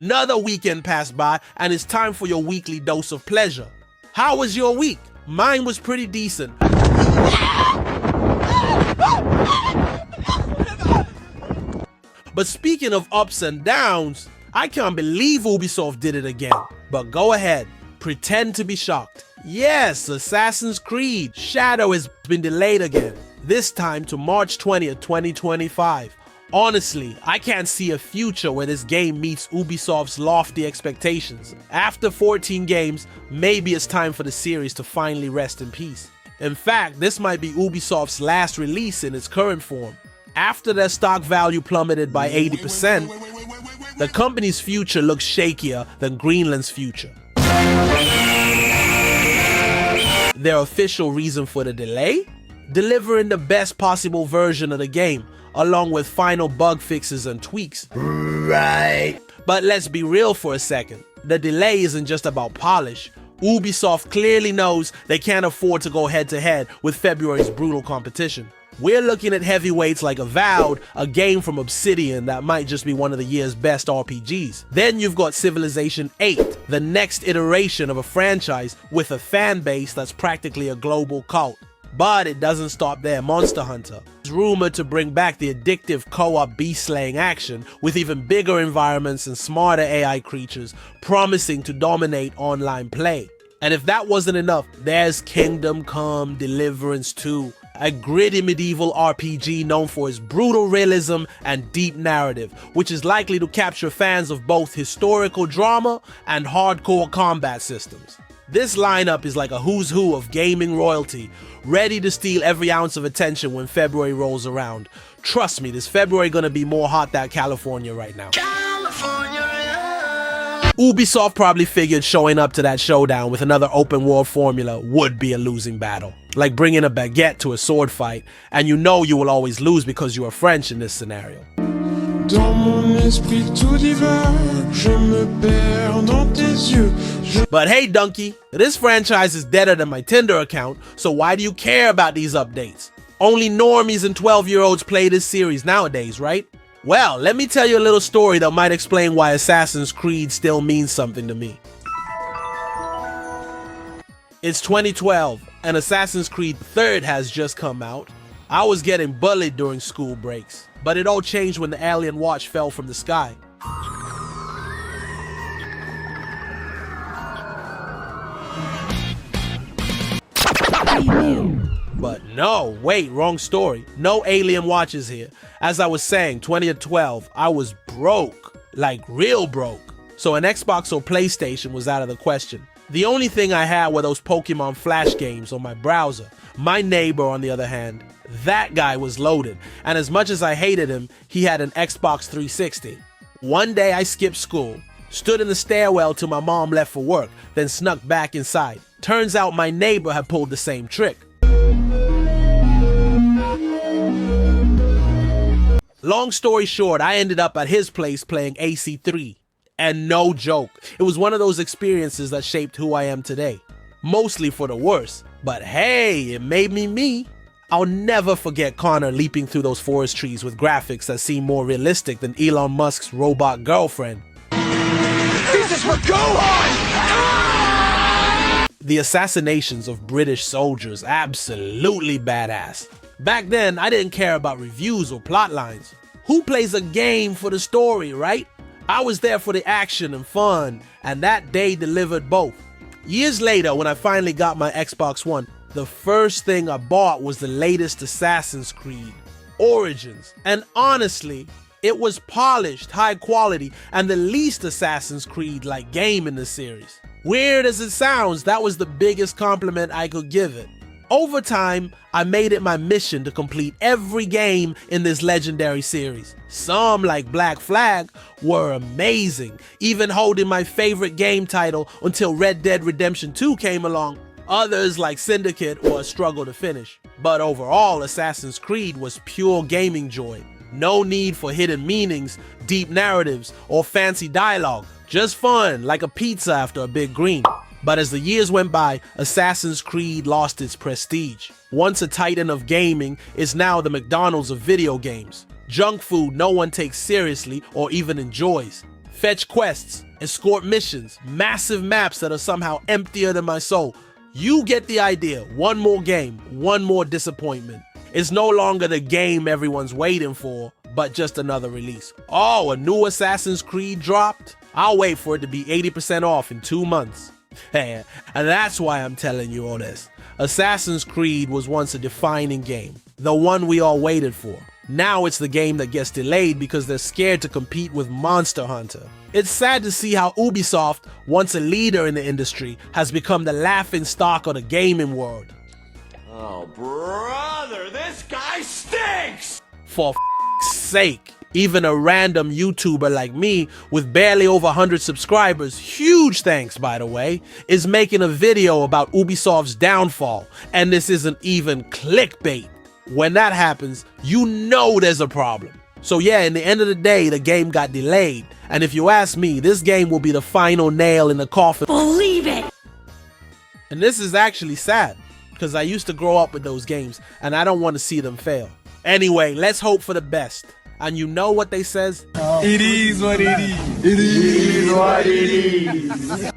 Another weekend passed by, and it's time for your weekly dose of pleasure. How was your week? Mine was pretty decent. But speaking of ups and downs, I can't believe Ubisoft did it again. But go ahead, pretend to be shocked. Yes, Assassin's Creed Shadow has been delayed again, this time to March 20th, 2025. Honestly, I can't see a future where this game meets Ubisoft's lofty expectations. After 14 games, maybe it's time for the series to finally rest in peace. In fact, this might be Ubisoft's last release in its current form. After their stock value plummeted by 80%, the company's future looks shakier than Greenland's future. Their official reason for the delay? Delivering the best possible version of the game, along with final bug fixes and tweaks. Right. But let's be real for a second. The delay isn't just about polish. Ubisoft clearly knows they can't afford to go head-to-head with February's brutal competition. We're looking at heavyweights like Avowed, a game from Obsidian that might just be one of the year's best RPGs. Then you've got Civilization 8, the next iteration of a franchise with a fan base that's practically a global cult. But it doesn't stop there. Monster Hunter is rumored to bring back the addictive co-op beast-slaying action with even bigger environments and smarter AI creatures, promising to dominate online play. And if that wasn't enough, there's Kingdom Come Deliverance 2, a gritty medieval RPG known for its brutal realism and deep narrative, which is likely to capture fans of both historical drama and hardcore combat systems. This lineup is like a who's who of gaming royalty, ready to steal every ounce of attention when February rolls around. Trust me, this February gonna be more hot than California right now. California. Ubisoft probably figured showing up to that showdown with another open world formula would be a losing battle. Like bringing a baguette to a sword fight, and you know you will always lose because you are French in this scenario. Dans mon esprit tout divin, je me perds dans tes yeux. But hey Donkey, this franchise is deader than my Tinder account, so why do you care about these updates? Only normies and 12-year-olds play this series nowadays, right? Well, let me tell you a little story that might explain why Assassin's Creed still means something to me. It's 2012, and Assassin's Creed 3 has just come out. I was getting bullied during school breaks, but it all changed when the alien watch fell from the sky. But no, wait, wrong story. No alien watches here. As I was saying, 2012, I was broke, like real broke. So an Xbox or PlayStation was out of the question. The only thing I had were those Pokemon Flash games on my browser. My neighbor, on the other hand, that guy was loaded, and as much as I hated him, he had an Xbox 360. One day I skipped school, stood in the stairwell till my mom left for work, then snuck back inside. Turns out my neighbor had pulled the same trick. Long story short, I ended up at his place playing AC3. And no joke, it was one of those experiences that shaped who I am today. Mostly for the worse, but hey, it made me me. I'll never forget Connor leaping through those forest trees with graphics that seem more realistic than Elon Musk's robot girlfriend. This is for Gohan! The assassinations of British soldiers, absolutely badass. Back then, I didn't care about reviews or plot lines. Who plays a game for the story, right? I was there for the action and fun, and that day delivered both. Years later, when I finally got my Xbox One, the first thing I bought was the latest Assassin's Creed, Origins. And honestly, it was polished, high quality, and the least Assassin's Creed-like game in the series. Weird as it sounds, that was the biggest compliment I could give it. Over time, I made it my mission to complete every game in this legendary series. Some, like Black Flag, were amazing, even holding my favorite game title until Red Dead Redemption 2 came along. Others, like Syndicate, were a struggle to finish. But overall, Assassin's Creed was pure gaming joy. No need for hidden meanings, deep narratives, or fancy dialogue. Just fun, like a pizza after a big green. But as the years went by, Assassin's Creed lost its prestige. Once a titan of gaming, it's now the McDonald's of video games. Junk food no one takes seriously or even enjoys. Fetch quests, escort missions, massive maps that are somehow emptier than my soul. You get the idea. One more game, one more disappointment. It's no longer the game everyone's waiting for, but just another release. Oh, a new Assassin's Creed dropped? I'll wait for it to be 80% off in 2 months. And that's why I'm telling you all this. Assassin's Creed was once a defining game, the one we all waited for. Now it's the game that gets delayed because they're scared to compete with Monster Hunter. It's sad to see how Ubisoft, once a leader in the industry, has become the laughing stock of the gaming world. Oh, brother, this guy stinks! For f***'s sake, even a random YouTuber like me with barely over 100 subscribers, huge thanks by the way, is making a video about Ubisoft's downfall, and this isn't even clickbait. When that happens, you know there's a problem. So yeah, in the end of the day, the game got delayed, and if you ask me, this game will be the final nail in the coffin. Believe it! And this is actually sad, because I used to grow up with those games, and I don't want to see them fail. Anyway, let's hope for the best. And you know what they says? It is what it is. It is what it is.